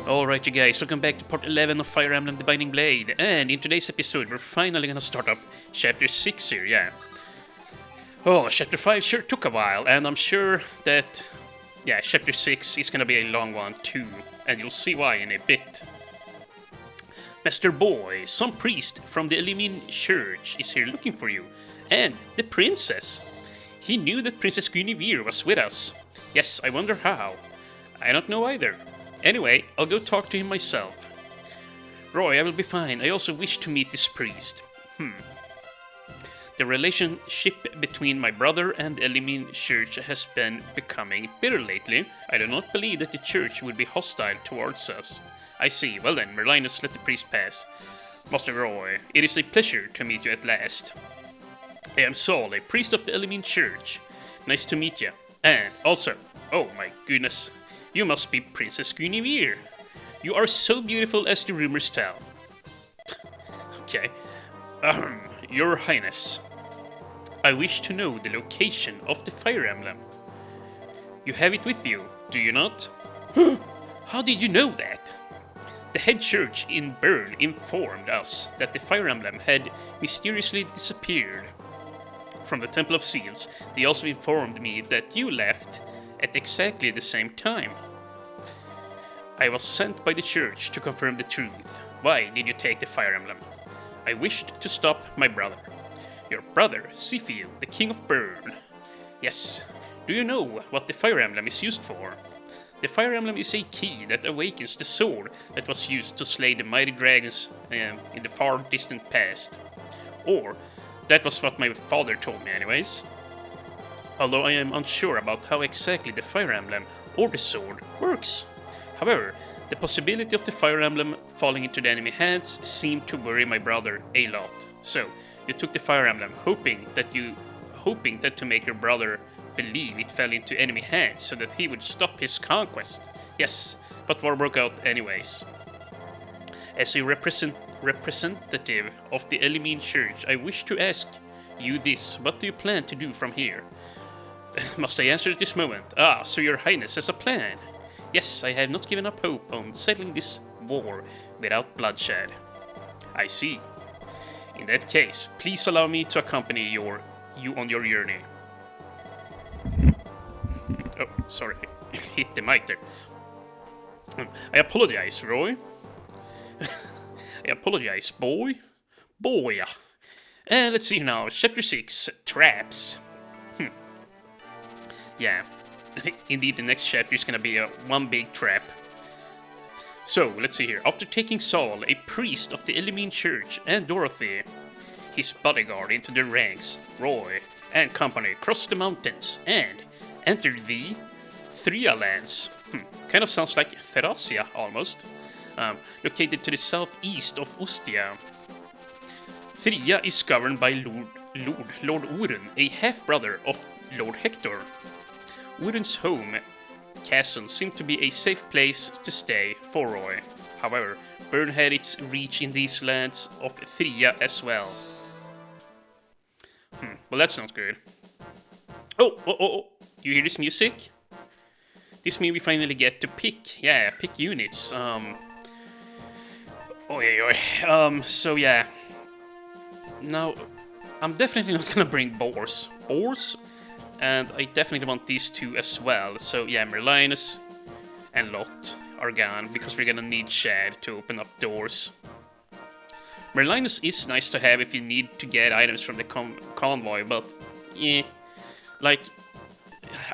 Alright you guys, welcome back to part 11 of Fire Emblem The Binding Blade, and in today's episode we're finally gonna start up chapter 6 here, yeah. Oh, chapter 5 sure took a while, and I'm sure that, yeah, chapter 6 is gonna be a long one too, and you'll see why in a bit. Master Boy, some priest from the Elimin Church is here looking for you, and the princess. He knew that Princess Guinevere was with us. Yes, I wonder how. I don't know either. Anyway, I'll go talk to him myself. Roy, I will be fine. I also wish to meet this priest. The relationship between my brother and the Elimin Church has been becoming bitter lately. I do not believe that the church would be hostile towards us. I see. Well then, Merlinus, let the priest pass. Master Roy, it is a pleasure to meet you at last. I am Saul, a priest of the Elimin Church. Nice to meet you. And also, oh my goodness, you must be Princess Guinevere. You are so beautiful as the rumors tell. Okay. Your Highness, I wish to know the location of the Fire Emblem. You have it with you, do you not? How did you know that? The head church in Bern informed us that the Fire Emblem had mysteriously disappeared from the Temple of Seals. They also informed me that you left at exactly the same time. I was sent by the church to confirm the truth. Why did you take the Fire Emblem? I wished to stop my brother. Your brother, Sifu, the King of Bern. Yes. Do you know what the Fire Emblem is used for? The Fire Emblem is a key that awakens the sword that was used to slay the mighty dragons in the far distant past. Or, that was what my father told me anyways. Although I am unsure about how exactly the Fire Emblem or the sword works. However, the possibility of the Fire Emblem falling into the enemy hands seemed to worry my brother a lot. So, you took the Fire Emblem hoping that to make your brother believe it fell into enemy hands so that he would stop his conquest. Yes, but war broke out anyways. As a representative of the Elimin Church, I wish to ask you this. What do you plan to do from here? Must I answer at this moment? Ah, so your Highness has a plan. Yes, I have not given up hope on settling this war without bloodshed. I see. In that case, please allow me to accompany you on your journey. Oh, sorry. Hit the mic there. I apologize, Roy. I apologize, boy. Boy. And let's see now. Chapter 6, Traps. Yeah. Indeed, the next chapter is gonna be one big trap. So, let's see here. After taking Saul, a priest of the Elimin Church, and Dorothy, his bodyguard, into the ranks, Roy and company crossed the mountains and entered the Thria lands. Kind of sounds like Therasia, almost. Located to the southeast of Ostia. Thria is governed by Lord Oren, a half-brother of Lord Hector. Oren's home castle seemed to be a safe place to stay for Roy. However, Bern had its reach in these lands of Thria as well. Well, that's not good. Oh, you hear this music? This means we finally get to pick units. So yeah. Now, I'm definitely not gonna bring boars. And I definitely want these two as well. So yeah, Merlinus and Lot are gone, because we're gonna need Shad to open up doors. Merlinus is nice to have if you need to get items from the convoy, but yeah, like,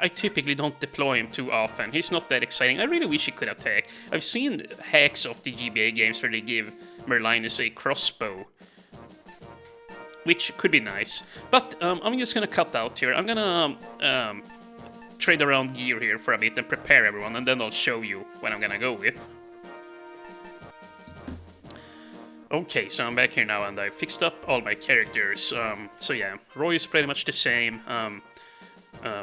I typically don't deploy him too often. He's not that exciting. I really wish he could attack. I've seen hacks of the GBA games where they give Merlinus a crossbow, which could be nice. But I'm just gonna cut out here. I'm gonna trade around gear here for a bit and prepare everyone, and then I'll show you what I'm gonna go with. Okay, so I'm back here now, and I fixed up all my characters. So yeah, Roy is pretty much the same.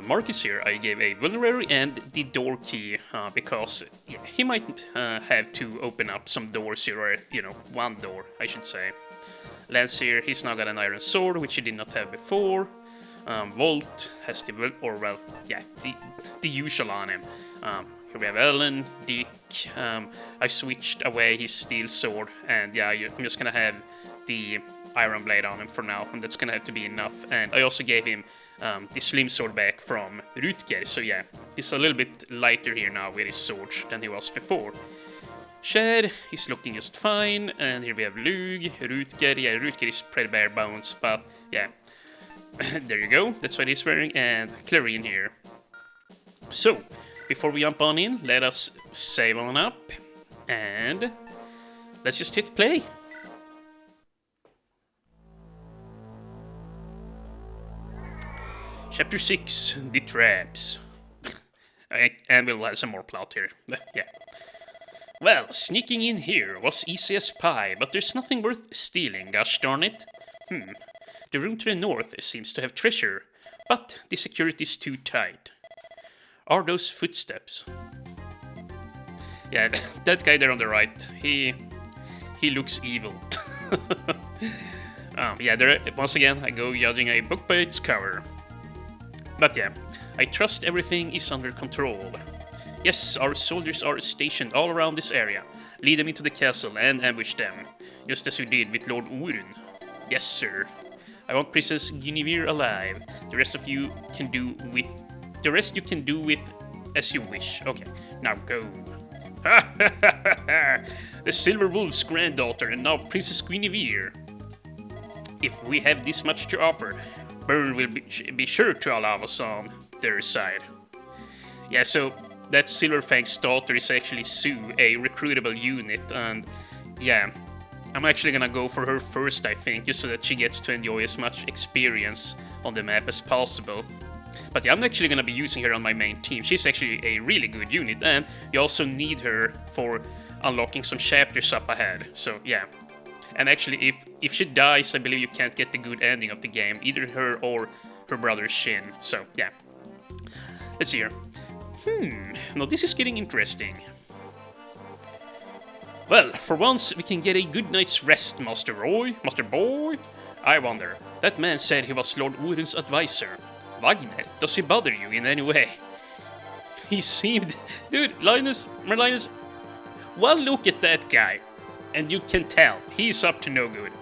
Marcus here, I gave a vulnerary and the door key, because he might have to open up some doors here, or, one door, I should say. Lance here, he's now got an iron sword, which he did not have before. Volt has the usual on him. Here we have Ellen, Dick. I switched away his steel sword, and yeah, I'm just gonna have the iron blade on him for now, and that's gonna have to be enough. And I also gave him the slim sword back from Rutger, so yeah, he's a little bit lighter here now with his sword than he was before. Chad, he's looking just fine, and here we have Lug, Rutger. Yeah, Rutger is pretty bare bones, but yeah. There you go, that's what he's wearing, and Clarine here. So, before we jump on in, let us save on up, and let's just hit play. Chapter 6, The Traps. And we'll have some more plot here. Yeah. Well, sneaking in here was easy as pie, but there's nothing worth stealing, gosh darn it. The room to the north seems to have treasure, but the security's too tight. Are those footsteps? Yeah, that guy there on the right, he looks evil. Yeah, there, once again, I go judging a book by its cover. But yeah, I trust everything is under control. Yes, our soldiers are stationed all around this area. Lead them into the castle and ambush them, just as you did with Lord Orun. Yes, sir. I want Princess Guinevere alive. The rest you can do with as you wish. Okay, now go. The Silver Wolf's granddaughter and now Princess Guinevere. If we have this much to offer, Byrne will be sure to allow us on their side. Yeah, so that Silverfang's daughter is actually Sue, a recruitable unit, and yeah, I'm actually gonna go for her first, I think, just so that she gets to enjoy as much experience on the map as possible. But yeah, I'm actually gonna be using her on my main team. She's actually a really good unit, and you also need her for unlocking some chapters up ahead, so yeah. And actually, if she dies, I believe you can't get the good ending of the game, either her or her brother Shin, so yeah. Let's see here. Now this is getting interesting. Well, for once we can get a good night's rest, Master Roy. Master Boy? I wonder. That man said he was Lord Orun's advisor. Wagner, does he bother you in any way? He seemed... Dude, Marlinus... Well, look at that guy. And you can tell, he's up to no good.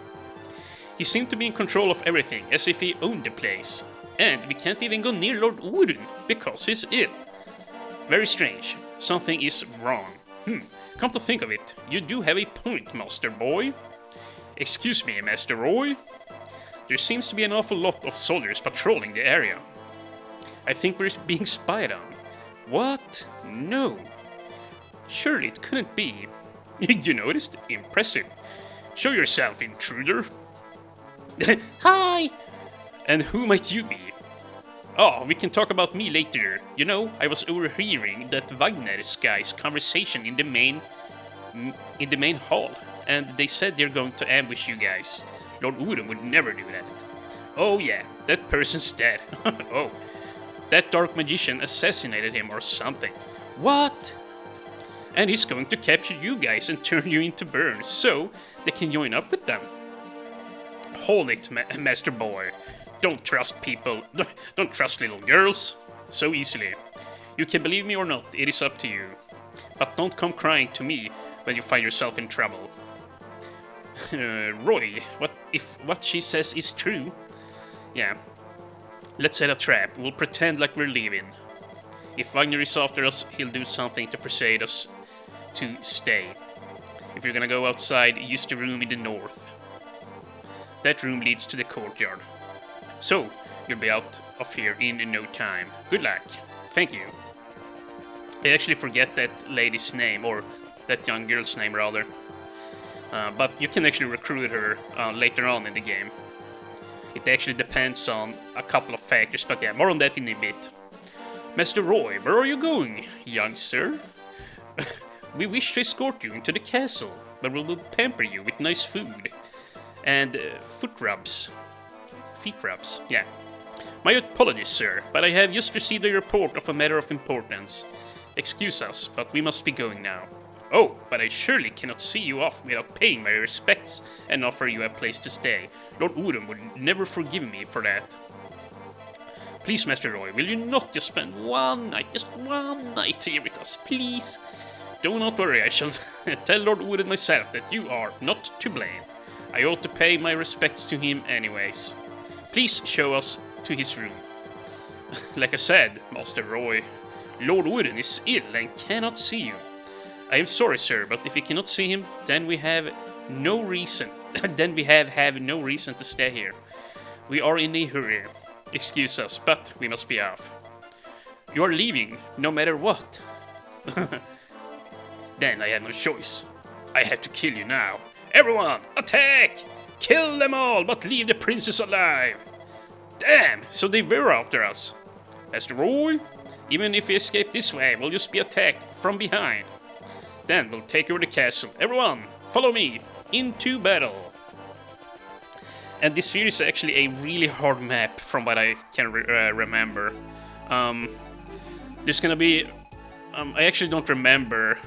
He seemed to be in control of everything, as if he owned the place. And we can't even go near Lord Orun, because he's ill. Very strange. Something is wrong. Come to think of it, you do have a point, Master Boy. Excuse me, Master Roy. There seems to be an awful lot of soldiers patrolling the area. I think we're being spied on. What? No. Surely it couldn't be. You noticed? Impressive. Show yourself, intruder. Hi! And who might you be? Oh, we can talk about me later. You know, I was overhearing that Wagner's guy's conversation in the main hall, and they said they're going to ambush you guys. Lord Orun would never do that. Oh yeah, that person's dead. Oh, that dark magician assassinated him or something. What? And he's going to capture you guys and turn you into Byrne, so they can join up with them. Hold it, Master Boy. Don't trust people. Don't trust little girls so easily. You can believe me or not, it is up to you. But don't come crying to me when you find yourself in trouble. Roy, what if what she says is true? Yeah. Let's set a trap. We'll pretend like we're leaving. If Wagner is after us, he'll do something to persuade us to stay. If you're gonna go outside, use the room in the north. That room leads to the courtyard. So, you'll be out of here in no time. Good luck. Thank you. I actually forget that lady's name, or that young girl's name rather. But you can actually recruit her later on in the game. It actually depends on a couple of factors, but yeah, more on that in a bit. Master Roy, where are you going, young sir? We wish to escort you into the castle, but we will pamper you with nice food. And feet rubs, yeah. My apologies, sir, but I have just received a report of a matter of importance. Excuse us, but we must be going now. Oh, but I surely cannot see you off without paying my respects and offer you a place to stay. Lord Orun would never forgive me for that. Please, Master Roy, will you not just spend one night, just one night here with us, please? Do not worry, I shall tell Lord Wooded myself that you are not to blame. I ought to pay my respects to him anyways. Please show us to his room. Like I said, Master Roy, Lord Wooden is ill and cannot see you. I am sorry, sir, but if we cannot see him, then we have no reason. Then we have no reason to stay here. We are in a hurry. Excuse us, but we must be off. You are leaving, no matter what. Then I have no choice. I have to kill you now. Everyone, attack! Kill them all, but leave the princess alive. Damn, so they were after us. Master Roy, even if we escape this way, we'll just be attacked from behind. Then we'll take over the castle. Everyone, follow me into battle. And this sphere is actually a really hard map from what I can remember. There's gonna be... I actually don't remember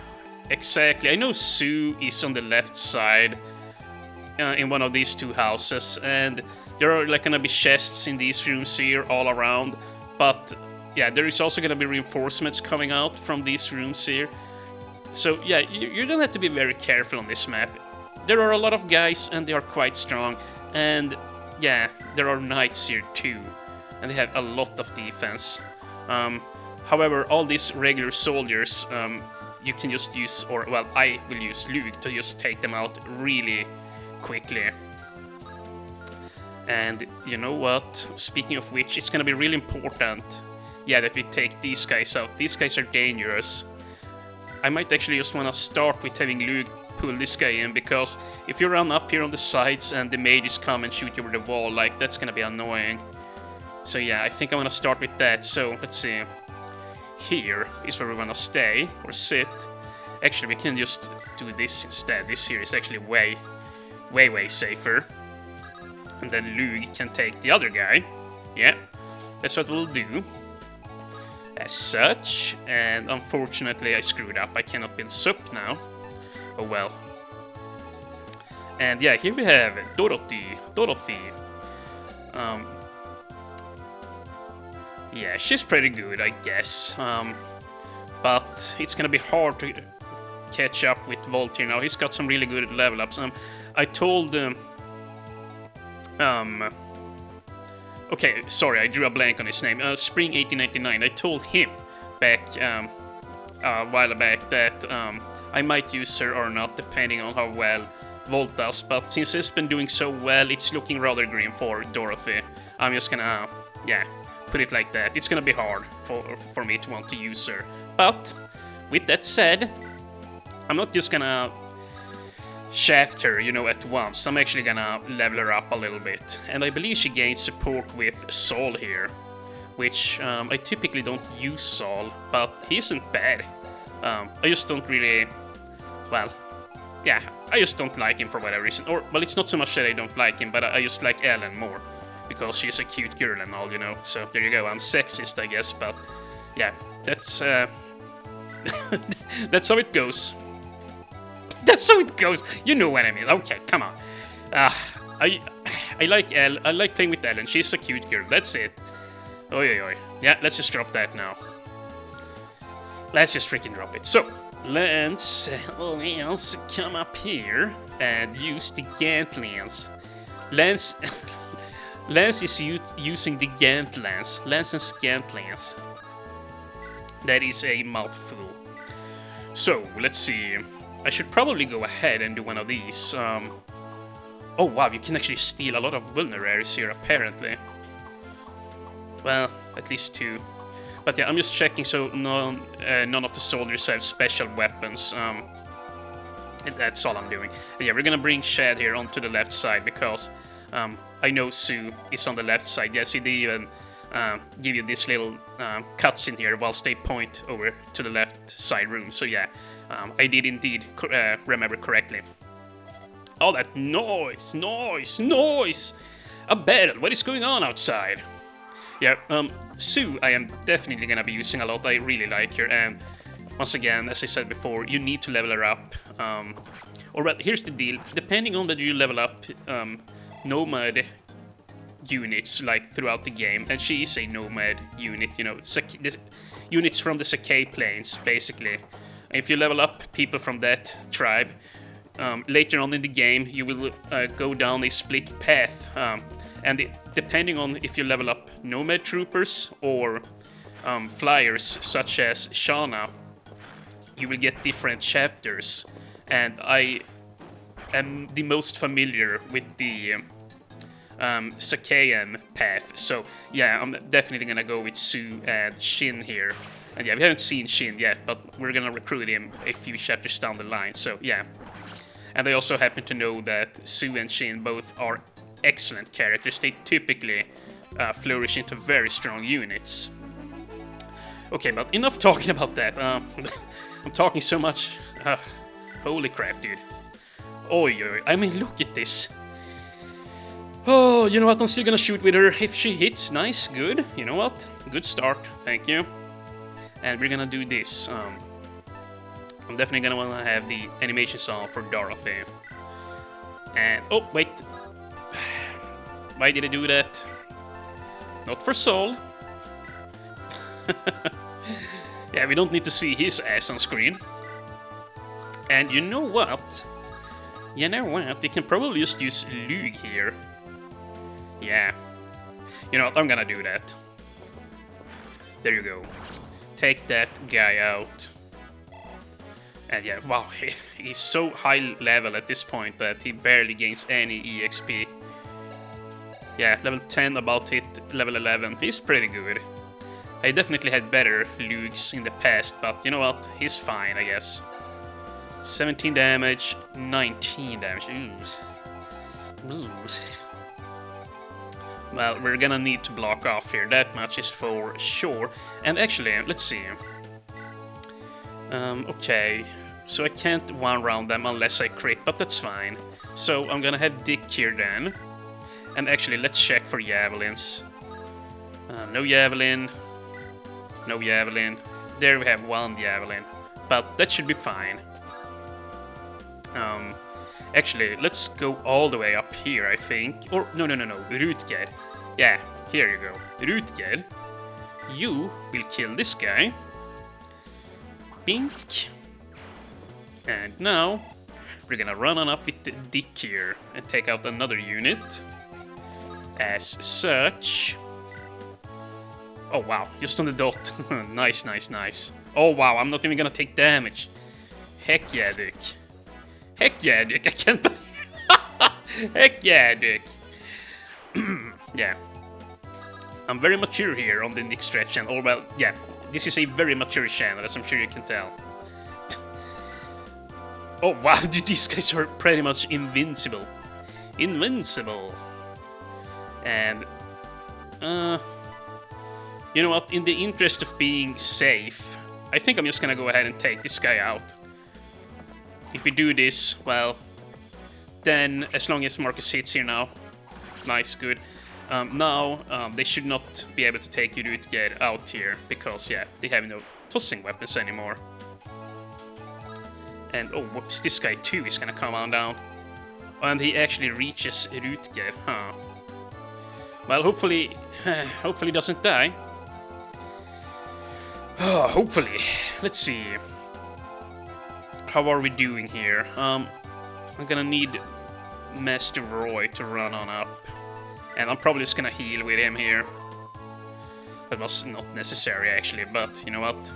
exactly. I know Sue is on the left side in one of these two houses, and there are like gonna be chests in these rooms here all around. But yeah, there is also gonna be reinforcements coming out from these rooms here. So yeah, you're gonna have to be very careful on this map. There are a lot of guys, and they are quite strong. And yeah, there are knights here too, and they have a lot of defense. However, all these regular soldiers, you can just use, or well, I will use Luke to just take them out really quickly. And you know what? Speaking of which, it's gonna be really important, yeah, that we take these guys out. These guys are dangerous. I might actually just wanna start with having Luke pull this guy in, because if you run up here on the sides and the mages come and shoot you over the wall, like, that's gonna be annoying. So yeah, I think I wanna start with that. So let's see. Here is where we wanna stay or sit. Actually, we can just do this instead. This here is actually way safer. And then Luke can take the other guy. Yeah, that's what we'll do. As such, and unfortunately I screwed up. I cannot build Sup now. Oh well. And yeah, here we have Dorothy. Yeah, she's pretty good, I guess. But it's gonna be hard to catch up with Volt here now. He's got some really good level ups. I told okay, sorry, I drew a blank on his name. Spring 1899. I told him back a while back that I might use her or not, depending on how well Volt does. But since it's been doing so well, it's looking rather grim for Dorothy. I'm just gonna, yeah, put it like that. It's gonna be hard for me to want to use her. But with that said, I'm not just gonna shaft her, you know, at once. I'm actually gonna level her up a little bit. And I believe she gains support with Saul here, which I typically don't use Saul, but he isn't bad. I just don't really, well, yeah, I just don't like him for whatever reason. Or, well, it's not so much that I don't like him, but I just like Ellen more, because she's a cute girl and all, you know. So there you go. I'm sexist, I guess, but yeah, that's that's how it goes. That's how it goes. You know what I mean. Okay, come on. I like I like playing with Ellen. She's a cute girl. That's it. Oi, oi, oi. Yeah, let's just drop that now. Let's just freaking drop it. So, let's come up here and use the Gant Lance. Lance is using the Gant Lance. Lance and Gant Lance. That is a mouthful. So, let's see. I should probably go ahead and do one of these. Oh wow, you can actually steal a lot of vulneraries here, apparently. Well, at least 2. But yeah, I'm just checking so none of the soldiers have special weapons. That's all I'm doing. And yeah, we're gonna bring Shad here onto the left side, because I know Sue is on the left side. Yeah, see, they even give you this little cutscene here whilst they point over to the left side room. So yeah, I did indeed remember correctly. All that noise! A battle! What is going on outside? Yeah, Sue I am definitely gonna be using a lot. I really like her, and once again, as I said before, you need to level her up. Or well, here's the deal. Depending on whether you level up Nomad units like throughout the game, and she is a nomad unit, you know, the units from the Sakai plains, basically. If you level up people from that tribe, later on in the game, you will go down a split path, and depending on if you level up nomad troopers or flyers, such as Shana, you will get different chapters, and I am the most familiar with the Sakayan path, so yeah, I'm definitely gonna go with Sue and Shin here. And yeah, we haven't seen Shin yet, but we're gonna recruit him a few chapters down the line, so yeah. And I also happen to know that Sue and Shin both are excellent characters. They typically flourish into very strong units. Okay, but enough talking about that. I'm talking so much. Holy crap, dude. Oi, I mean, look at this. Oh, you know what? I'm still gonna shoot with her. If she hits, nice, good. You know what? Good start, thank you. And we're gonna do this. I'm definitely gonna wanna have the animation song for Dorothy. And, oh, wait. Why did I do that? Not for Sol. Yeah, we don't need to see his ass on screen. And you know what? You know what? We can probably just use Lug here. Yeah. You know what? I'm gonna do that. There you go. Take that guy out. And yeah, wow, he's so high level at this point that he barely gains any EXP. Yeah, level 10 about hit level 11. He's pretty good. I definitely had better Lugs in the past, but you know what? He's fine, I guess. 17 damage, 19 damage. Ooh. Well, we're gonna need to block off here. That much is for sure. And actually, let's see. Okay. So I can't one-round them unless I crit, but that's fine. So I'm gonna have Dick here then. And actually, let's check for javelins. No javelin. No javelin. There we have one javelin. But that should be fine. Actually, let's go all the way up here, I think. Or, no. Rutger. Yeah, here you go. Rutger. You will kill this guy. Bink. And now, we're gonna run on up with Dick here and take out another unit. As such. Oh wow, just on the dot. Nice. Oh wow, I'm not even gonna take damage. Heck yeah, Dick. Heck yeah, Dick. I can't. Heck yeah, Dick. Yeah. I'm very mature here on the Nick Stretch channel. Or well, yeah, this is a very mature channel, as I'm sure you can tell. Oh wow, dude, these guys are pretty much invincible. Invincible. And, you know what, in the interest of being safe, I think I'm just gonna go ahead and take this guy out. If we do this, well, then as long as Marcus hits here now, nice, good. Now, they should not be able to take Rutger out here, because, yeah, they have no tossing weapons anymore. And, oh, whoops, this guy too is gonna come on down. And he actually reaches Rutger, huh? Well, hopefully doesn't die. Oh, hopefully. Let's see. How are we doing here? I'm gonna need Master Roy to run on up. And I'm probably just gonna heal with him here. That was not necessary, actually, but you know what?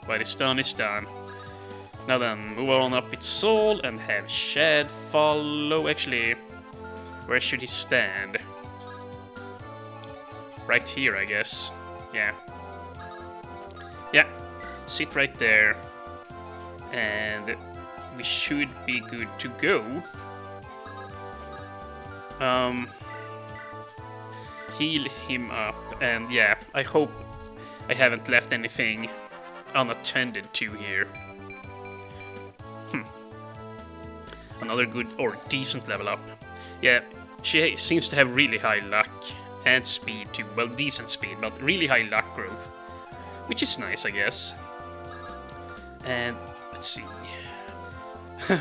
What is done is done. Now then, move on up with Sol and have Shad follow. Actually, where should he stand? Right here, I guess. Yeah. Yeah, sit right there. And we should be good to go. Heal him up, and yeah, I hope I haven't left anything unattended to here. Another good or decent level up. Yeah, she seems to have really high luck and speed too. Well, decent speed, but really high luck growth, which is nice, I guess. And let's see.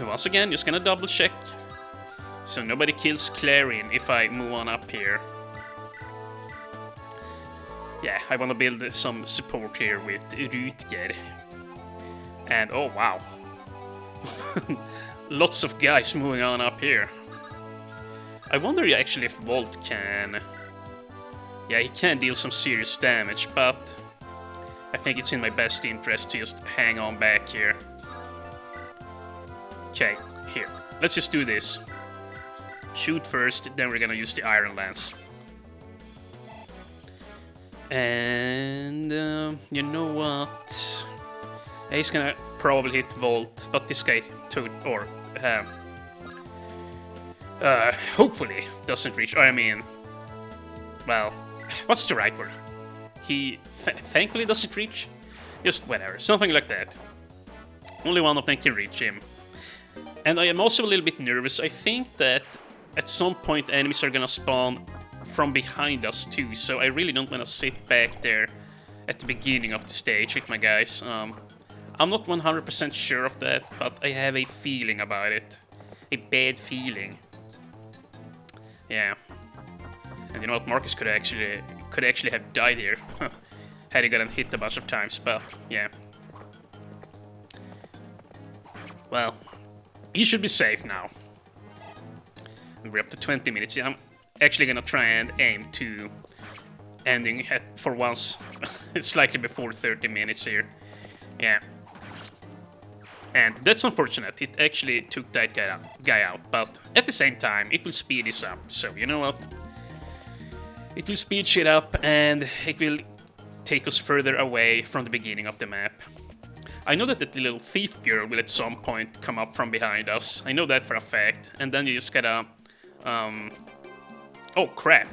Once again, just gonna double check so nobody kills Clarion if I move on up here. yeah, I want to build some support here with Rutger. And oh wow, lots of guys moving on up here. I wonder actually if Volt can... Yeah, he can deal some serious damage, but I think it's in my best interest to just hang on back here. Okay, here. Let's just do this. Shoot first, then we're gonna use the Iron Lance. And you know what? He's gonna probably hit Volt, but this guy hopefully doesn't reach. I mean, well, what's the right word? He thankfully doesn't reach. Just whatever, something like that. Only one of them can reach him. And I am also a little bit nervous. I think that at some point enemies are gonna spawn from behind us too, so I really don't want to sit back there at the beginning of the stage with my guys. I'm not 100% sure of that, but I have a feeling about it. A bad feeling. Yeah. And you know what, Marcus could actually have died here had he gotten hit a bunch of times, but yeah. Well, he should be safe now. We're up to 20 minutes. Yeah, I'm actually gonna try and aim to ending at, for once, slightly before 30 minutes here. Yeah. And that's unfortunate. It actually took that guy out, but at the same time, it will speed this up. So, you know what? It will speed shit up, and it will take us further away from the beginning of the map. I know that the little thief girl will at some point come up from behind us. I know that for a fact. And then you just gotta... Oh, crap.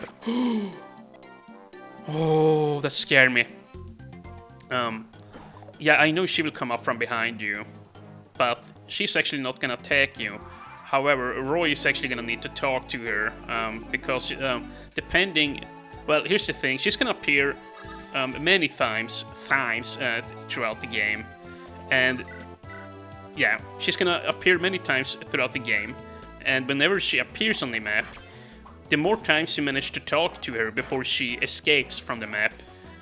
Oh, that scared me. Yeah, I know she will come up from behind you, but she's actually not gonna attack you. However, Roy is actually gonna need to talk to her, because depending... Well, here's the thing. She's gonna appear many times throughout the game. And yeah, she's gonna appear many times throughout the game. And whenever she appears on the map, the more times you manage to talk to her before she escapes from the map,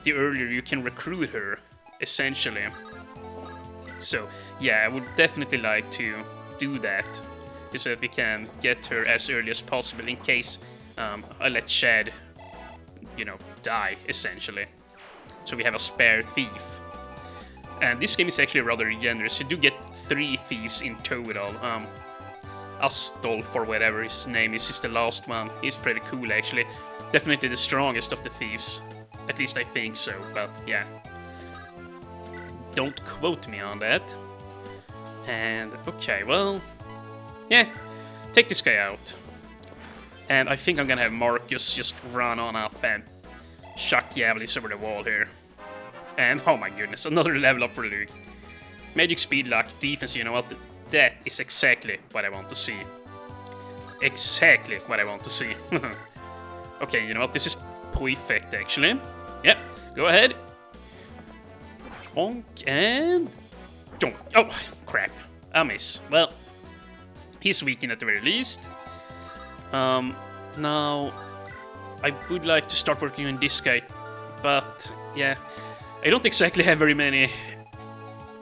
the earlier you can recruit her, essentially. So yeah, I would definitely like to do that, just so that we can get her as early as possible in case I let Chad, you know, die, essentially. So we have a spare thief. And this game is actually rather generous. You do get 3 thieves in total. Astolf, or whatever his name is the last one. He's pretty cool, actually. Definitely the strongest of the thieves. At least I think so, but yeah. Don't quote me on that. And, okay, well... Yeah, take this guy out. And I think I'm gonna have Marcus just run on up and chuck javelins over the wall here. And, oh my goodness, another level up for Luke. Magic, speed, luck, defense, you know what? That is exactly what I want to see. Exactly what I want to see. Okay, you know what? This is perfect, actually. Yep, go ahead. Bonk and... Donk. Oh, crap. A miss. Well, he's weakened at the very least. Now, I would like to start working on this guy, but yeah, I don't exactly have very many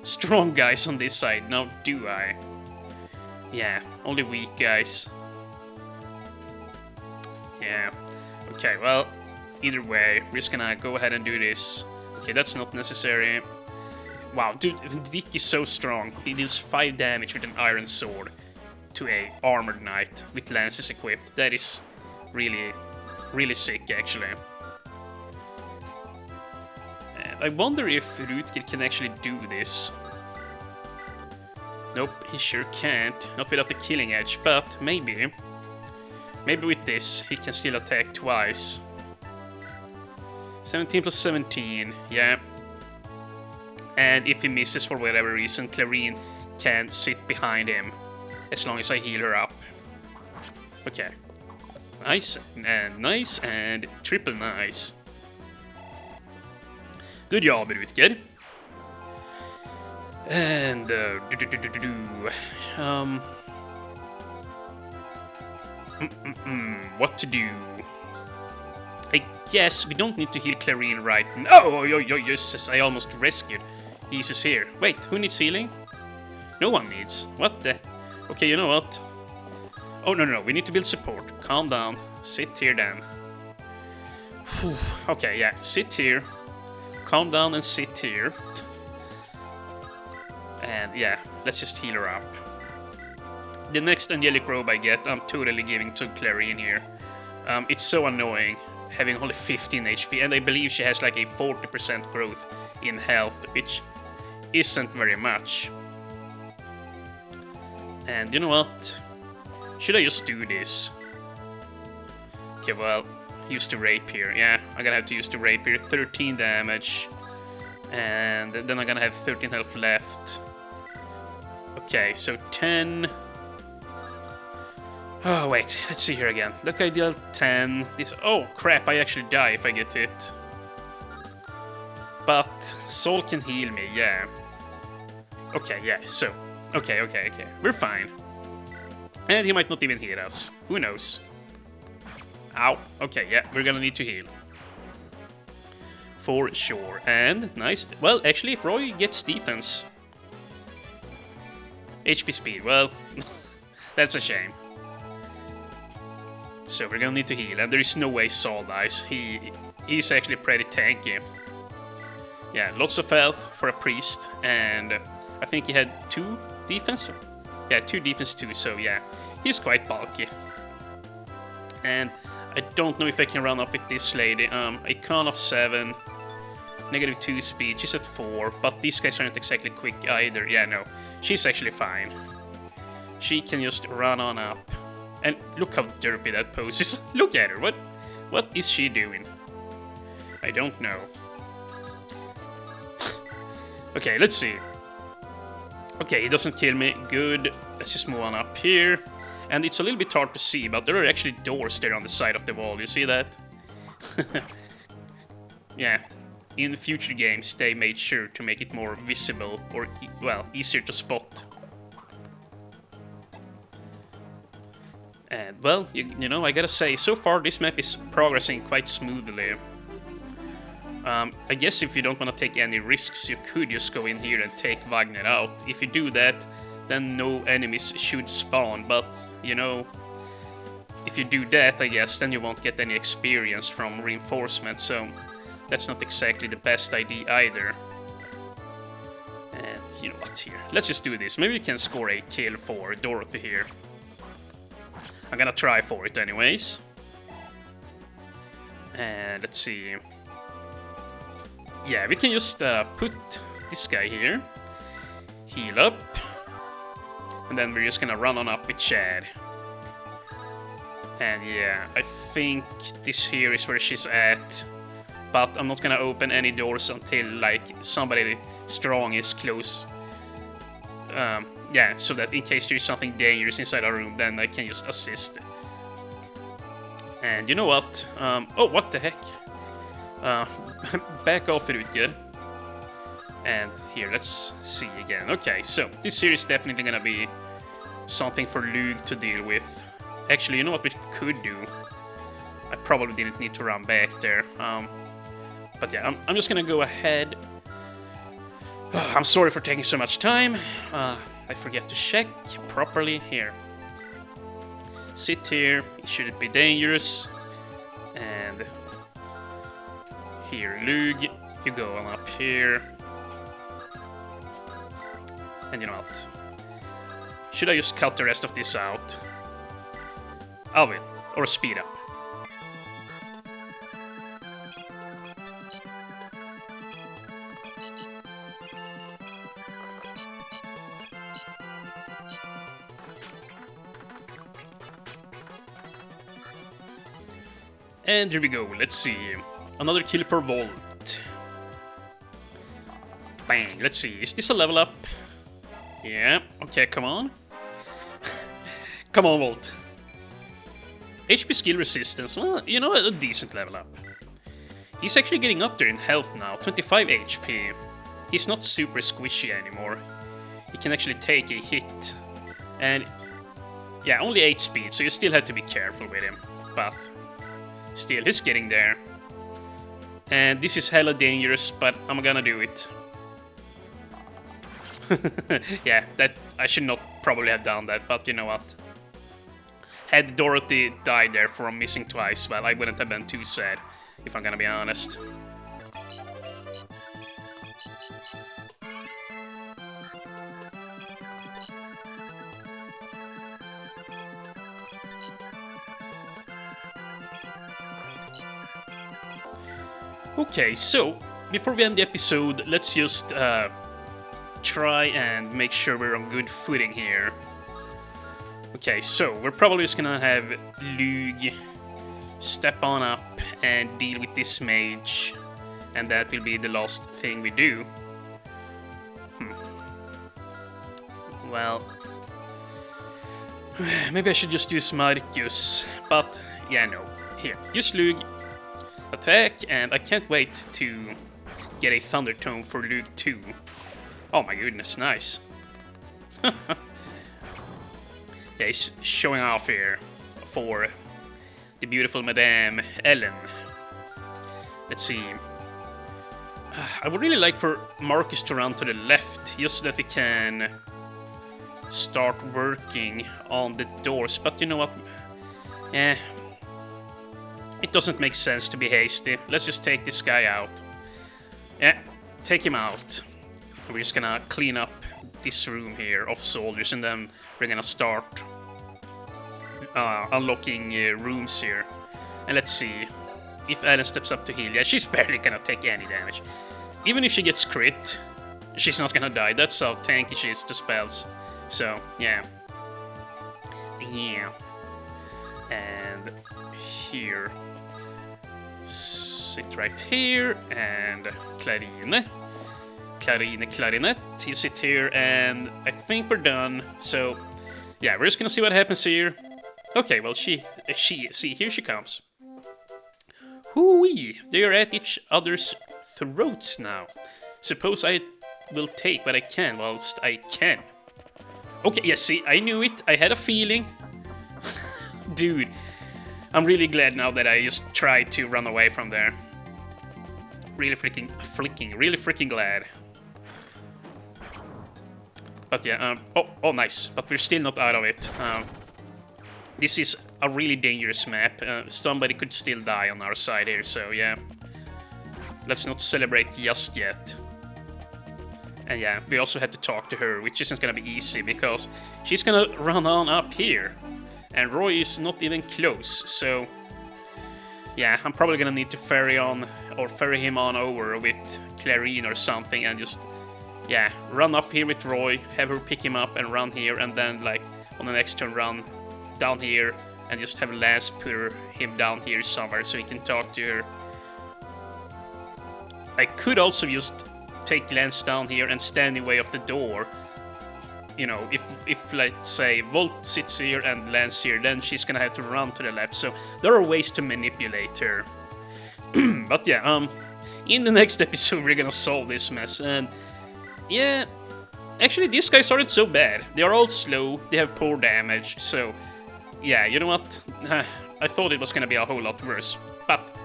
strong guys on this side, now do I? Yeah, only weak guys. Yeah, okay, well, either way, we're just gonna go ahead and do this. Okay, that's not necessary. Wow, dude, Dick is so strong. He deals 5 damage with an iron sword to a armored knight with lances equipped. That is really, really sick, actually. And I wonder if Rutger can actually do this. Nope, he sure can't. Not without the killing edge, but maybe. Maybe with this, he can still attack twice. 17 plus 17, yeah. And if he misses for whatever reason, Clarine can sit behind him, as long as I heal her up. Okay. Nice, and triple nice. Good job, Rutger. And, what to do? I guess we don't need to heal Clarine right now. Oh, Jesus, I almost rescued. Jesus here. Wait, who needs healing? No one needs. What the? Okay, you know what? Oh, no, we need to build support. Calm down. Sit here then. Whew. Okay, yeah, sit here. Calm down and sit here. And yeah, let's just heal her up. The next angelic robe I get, I'm totally giving to Clarine here. It's so annoying having only 15 HP, and I believe she has like a 40% growth in health, which isn't very much. And you know what? Should I just do this? Okay, well, use the rapier. Yeah, I'm gonna have to use the rapier. 13 damage. And then I'm gonna have 13 health left. Okay, so 10. Oh, wait, let's see here again. That guy dealt 10. This. Oh, crap, I actually die if I get hit. But Soul can heal me, yeah. Okay, yeah, so. Okay. We're fine. And he might not even heal us. Who knows? Ow. Okay, yeah, we're gonna need to heal. For sure. And, nice. Well, actually, if Roy gets defense. HP speed, well, that's a shame. So we're gonna need to heal, and there is no way Saul dies. He's actually pretty tanky. Yeah, lots of health for a priest, and I think he had 2 defense. Yeah, 2 defense too, so yeah, he's quite bulky. And I don't know if I can run up with this lady. A con of 7, -2 speed, she's at 4, but these guys aren't exactly quick either. Yeah, no, she's actually fine. She can just run on up. And look how derpy that pose is. Look at her, what is she doing? I don't know. Okay, let's see. Okay, he doesn't kill me, good. Let's just move on up here. And it's a little bit hard to see, but there are actually doors there on the side of the wall, you see that? Yeah, in future games they made sure to make it more visible, or, well, easier to spot. And, well, you know, I gotta say, so far this map is progressing quite smoothly. I guess if you don't want to take any risks, you could just go in here and take Wagner out. If you do that, then no enemies should spawn, but, you know, if you do that, I guess, then you won't get any experience from reinforcement, so that's not exactly the best idea either. And, you know what, here, let's just do this. Maybe we can score a kill for Dorothy here. I'm gonna try for it anyways. And let's see. Yeah, we can just put this guy here. Heal up. And then we're just gonna run on up with Chad. And yeah, I think this here is where she's at. But I'm not gonna open any doors until, like, somebody strong is close. Yeah, so that in case there's something dangerous inside our room, then I can just assist. And you know what? Oh, what the heck? Back off it would good. And here, let's see again. Okay, so this here is definitely gonna be something for Lug to deal with. Actually, you know what we could do? I probably didn't need to run back there. But yeah, I'm just gonna go ahead. I'm sorry for taking so much time. I forget to check properly here. Sit here, it shouldn't be dangerous. And here, Lug, you go on up here. And you know what? Should I just cut the rest of this out? I will, or speed up. And here we go, let's see. Another kill for Volt. Bang, let's see, is this a level up? Yeah, okay, come on. Come on, Volt. HP skill resistance, well, you know, a decent level up. He's actually getting up there in health now, 25 HP. He's not super squishy anymore. He can actually take a hit. And, yeah, only 8 speed, so you still have to be careful with him. But Still, he's getting there. And this is hella dangerous, but I'm gonna do it. Yeah, that I should not probably have done that, but you know what? Had Dorothy died there from missing twice, well, I wouldn't have been too sad, if I'm gonna be honest. Okay, so, before we end the episode, let's just try and make sure we're on good footing here. Okay, so we're probably just gonna have Lug step on up and deal with this mage, and that will be the last thing we do. Well, maybe I should just use Marcus, but yeah, no. Here, use Lug, attack, and I can't wait to get a Thunder Tome for Lug 2. Oh my goodness, nice. Yeah, he's showing off here for the beautiful Madame Ellen. Let's see. I would really like for Marcus to run to the left, just so that we can start working on the doors. But you know what? It doesn't make sense to be hasty. Let's just take this guy out. Yeah, take him out. We're just gonna clean up this room here of soldiers, and then we're gonna start unlocking rooms here. And let's see if Ellen steps up to heal. Yeah, she's barely gonna take any damage. Even if she gets crit, she's not gonna die. That's how tanky she is to spells. So, yeah. Yeah. And here. Sit right here, and Clarine. Clarinet. You sit here, and I think we're done. So, yeah, we're just gonna see what happens here. Okay, well, see, here she comes. Hoo-wee! They are at each other's throats now. Suppose I will take what I can whilst I can. Okay, yeah, see, I knew it. I had a feeling. Dude, I'm really glad now that I just tried to run away from there. Really freaking glad. But yeah, oh, nice. But we're still not out of it. This is a really dangerous map. Somebody could still die on our side here, so yeah. Let's not celebrate just yet. And yeah, we also had to talk to her, which isn't gonna be easy, because she's gonna run on up here. And Roy is not even close, so... yeah, I'm probably gonna need to ferry him on over with Clarine or something, and just... yeah, run up here with Roy, have her pick him up and run here, and then, like, on the next turn run down here, and just have Lance put him down here somewhere so he can talk to her. I could also just take Lance down here and stand in the way of the door. You know, if let's say Volt sits here and Lance here, then she's gonna have to run to the left. So there are ways to manipulate her. But yeah, in the next episode we're gonna solve this mess. And yeah, actually these guys aren't so bad. They are all slow, they have poor damage, so yeah, you know what? I thought it was gonna be a whole lot worse. But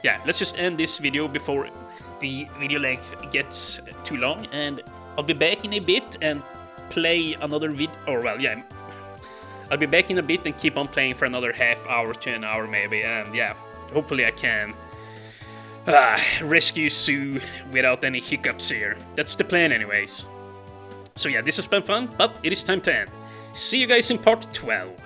yeah, let's just end this video before the video length gets too long, and I'll be back in a bit and play another video, or well, yeah, I'll be back in a bit and keep on playing for another half hour to an hour maybe, and yeah, hopefully I can rescue Sue without any hiccups here. That's the plan anyways. So yeah, this has been fun, but it is time to end. See you guys in part 12.